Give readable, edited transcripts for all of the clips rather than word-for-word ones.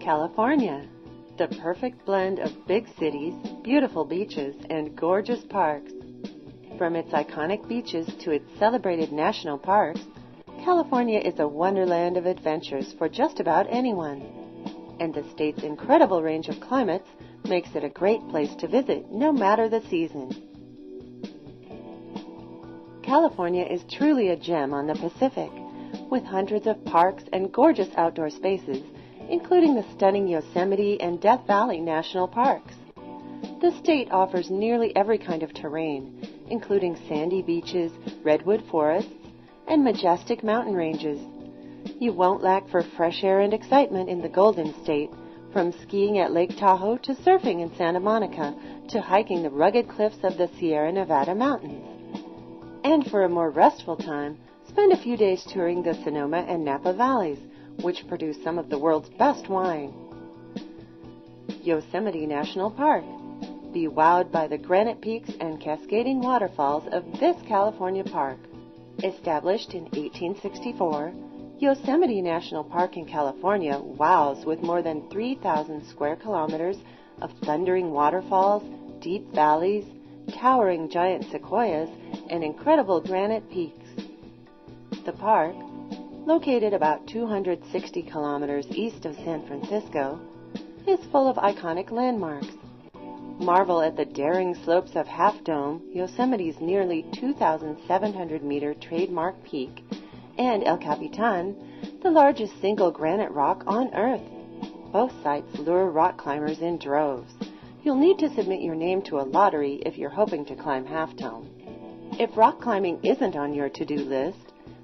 California, the perfect blend of big cities, beautiful beaches, and gorgeous parks. From its iconic beaches to its celebrated national parks, California is a wonderland of adventures for just about anyone. And the state's incredible range of climates makes it a great place to visit no matter the season. California is truly a gem on the Pacific, with hundreds of parks and gorgeous outdoor spaces, including the stunning Yosemite and Death Valley National Parks. The state offers nearly every kind of terrain, including sandy beaches, redwood forests, and majestic mountain ranges. You won't lack for fresh air and excitement in the Golden State, from skiing at Lake Tahoe to surfing in Santa Monica to hiking the rugged cliffs of the Sierra Nevada mountains. And for a more restful time, spend a few days touring the Sonoma and Napa valleys, which produce some of the world's best wine. Yosemite National Park. Be wowed by the granite peaks and cascading waterfalls of this California park. Established in 1864, Yosemite National Park in California wows with more than 3,000 square kilometers of thundering waterfalls, deep valleys, towering giant sequoias, and incredible granite peaks. The park, located about 260 kilometers east of San Francisco, is full of iconic landmarks. Marvel at the daring slopes of Half Dome, Yosemite's nearly 2,700-meter trademark peak, and El Capitan, the largest single granite rock on Earth. Both sites lure rock climbers in droves. You'll need to submit your name to a lottery if you're hoping to climb Half Dome. If rock climbing isn't on your to-do list,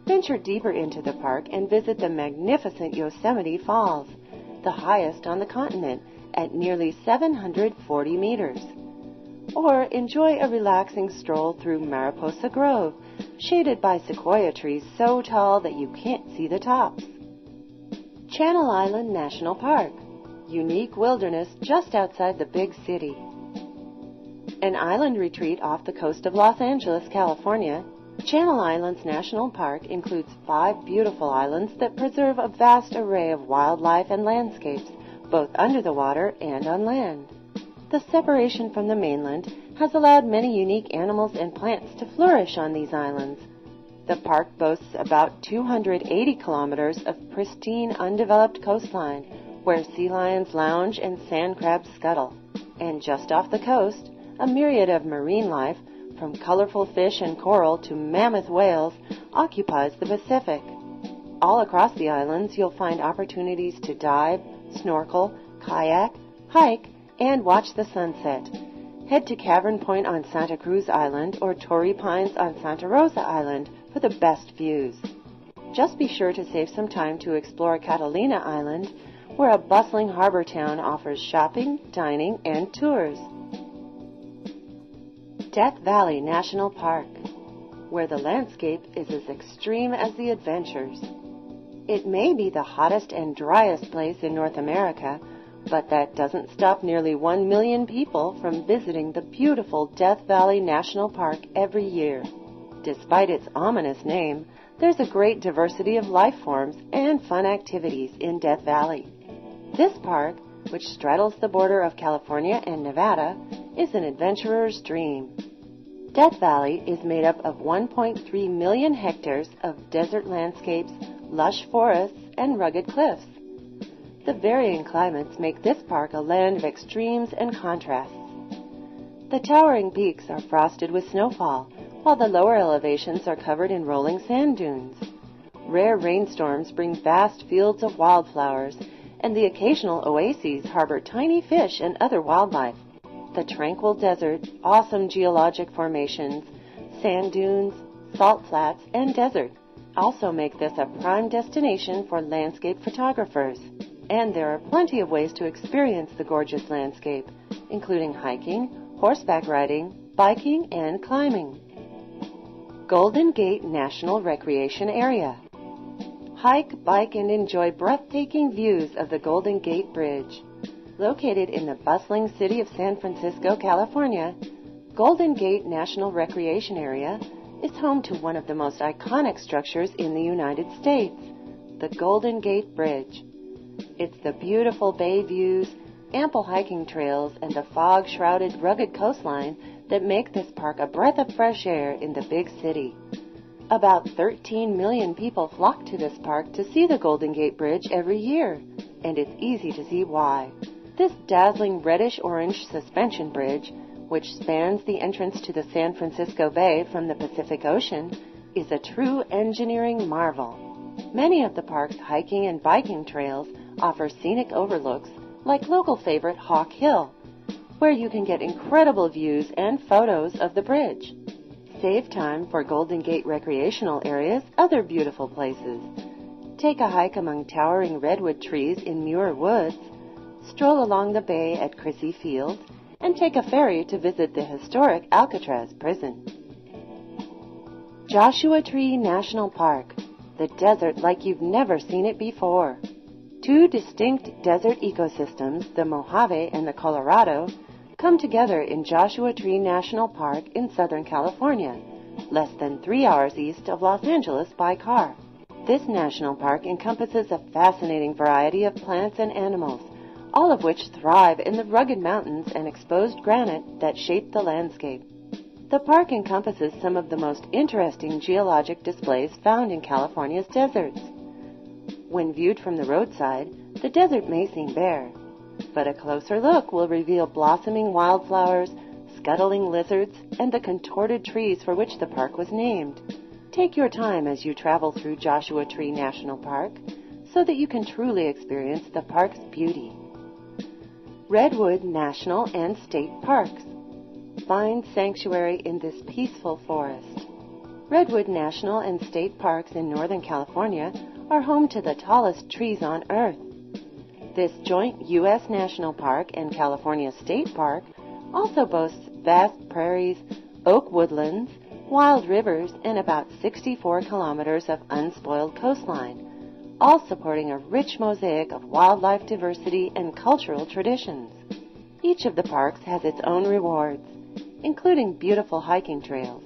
venture deeper into the park and visit the magnificent Yosemite Falls, the highest on the continent at nearly 740 meters. Or enjoy a relaxing stroll through Mariposa Grove, shaded by sequoia trees so tall that you can't see the tops. Channel Island National Park, unique wilderness just outside the big city. An island retreat off the coast of Los Angeles, California, Channel Islands National Park includes 5 beautiful islands that preserve a vast array of wildlife and landscapes, both under the water and on land. The separation from the mainland has allowed many unique animals and plants to flourish on these islands. The park boasts about 280 kilometers of pristine, undeveloped coastline, where sea lions lounge and sand crabs scuttle. And just off the coast, a myriad of marine life, from colorful fish and coral to mammoth whales, occupies the Pacific. All across the islands, you'll find opportunities to dive, snorkel, kayak, hike, and watch the sunset. Head to Cavern Point on Santa Cruz Island or Torrey Pines on Santa Rosa Island for the best views. Just be sure to save some time to explore Catalina Island, where a bustling harbor town offers shopping, dining, and tours. Death Valley National Park, where the landscape is as extreme as the adventures. It may be the hottest and driest place in North America, but that doesn't stop nearly 1 million people from visiting the beautiful Death Valley National Park every year. Despite its ominous name, there's a great diversity of life forms and fun activities in Death Valley. This park, which straddles the border of California and Nevada, is an adventurer's dream. Death Valley is made up of 1.3 million hectares of desert landscapes, lush forests, and rugged cliffs. The varying climates make this park a land of extremes and contrasts. The towering peaks are frosted with snowfall, while the lower elevations are covered in rolling sand dunes. Rare rainstorms bring vast fields of wildflowers, and the occasional oases harbor tiny fish and other wildlife. The tranquil desert, awesome geologic formations, sand dunes, salt flats, and desert also make this a prime destination for landscape photographers. And there are plenty of ways to experience the gorgeous landscape, including hiking, horseback riding, biking, and climbing. Golden Gate National Recreation Area. Hike, bike, and enjoy breathtaking views of the Golden Gate Bridge. Located in the bustling city of San Francisco, California, Golden Gate National Recreation Area is home to one of the most iconic structures in the United States, the Golden Gate Bridge. It's the beautiful bay views, ample hiking trails, and the fog-shrouded rugged coastline that make this park a breath of fresh air in the big city. About 13 million people flock to this park to see the Golden Gate Bridge every year, and it's easy to see why. This dazzling reddish-orange suspension bridge, which spans the entrance to the San Francisco Bay from the Pacific Ocean, is a true engineering marvel. Many of the park's hiking and biking trails offer scenic overlooks like local favorite Hawk Hill, where you can get incredible views and photos of the bridge. Save time for Golden Gate recreational area's other beautiful places. Take a hike among towering redwood trees in Muir Woods, stroll along the bay at Crissy Field, and take a ferry to visit the historic Alcatraz prison. Joshua Tree National Park, the desert like you've never seen it before. Two distinct desert ecosystems, the Mojave and the Colorado, come together in Joshua Tree National Park in Southern California, less than 3 hours east of Los Angeles by car. This national park encompasses a fascinating variety of plants and animals, all of which thrive in the rugged mountains and exposed granite that shape the landscape. The park encompasses some of the most interesting geologic displays found in California's deserts. When viewed from the roadside, the desert may seem bare, but a closer look will reveal blossoming wildflowers, scuttling lizards, and the contorted trees for which the park was named. Take your time as you travel through Joshua Tree National Park so that you can truly experience the park's beauty. Redwood National and State Parks. Find sanctuary in this peaceful forest. Redwood National and State Parks in Northern California are home to the tallest trees on Earth. This joint U.S. National Park and California State Park also boasts vast prairies, oak woodlands, wild rivers, and about 64 kilometers of unspoiled coastline, all supporting a rich mosaic of wildlife diversity and cultural traditions. Each of the parks has its own rewards, including beautiful hiking trails.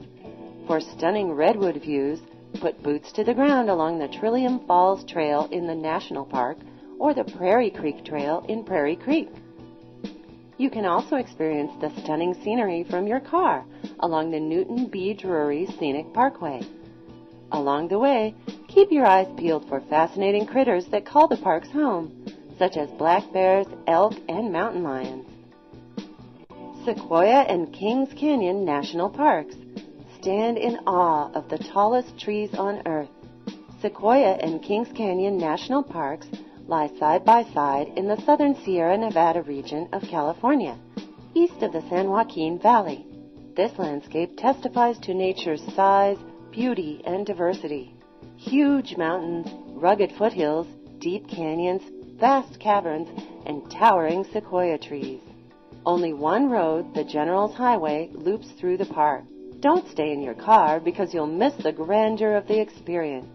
For stunning redwood views, put boots to the ground along the Trillium Falls Trail in the National Park or the Prairie Creek Trail in Prairie Creek. You can also experience the stunning scenery from your car along the Newton B. Drury Scenic Parkway. Along the way, keep your eyes peeled for fascinating critters that call the parks home, such as black bears, elk, and mountain lions. Sequoia and Kings Canyon National Parks. Stand in awe of the tallest trees on Earth. Sequoia and Kings Canyon National Parks lie side by side in the southern Sierra Nevada region of California, east of the San Joaquin Valley. This landscape testifies to nature's size, beauty, and diversity. Huge mountains, rugged foothills, deep canyons, vast caverns, and towering sequoia trees. Only one road, the General's Highway, loops through the park. Don't stay in your car because you'll miss the grandeur of the experience,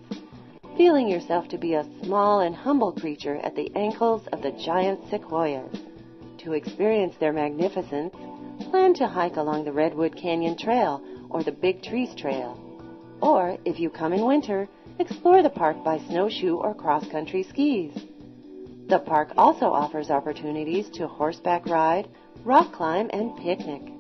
feeling yourself to be a small and humble creature at the ankles of the giant sequoias. To experience their magnificence, plan to hike along the Redwood Canyon Trail or the Big Trees Trail. Or, if you come in winter, explore the park by snowshoe or cross-country skis. The park also offers opportunities to horseback ride, rock climb, and picnic.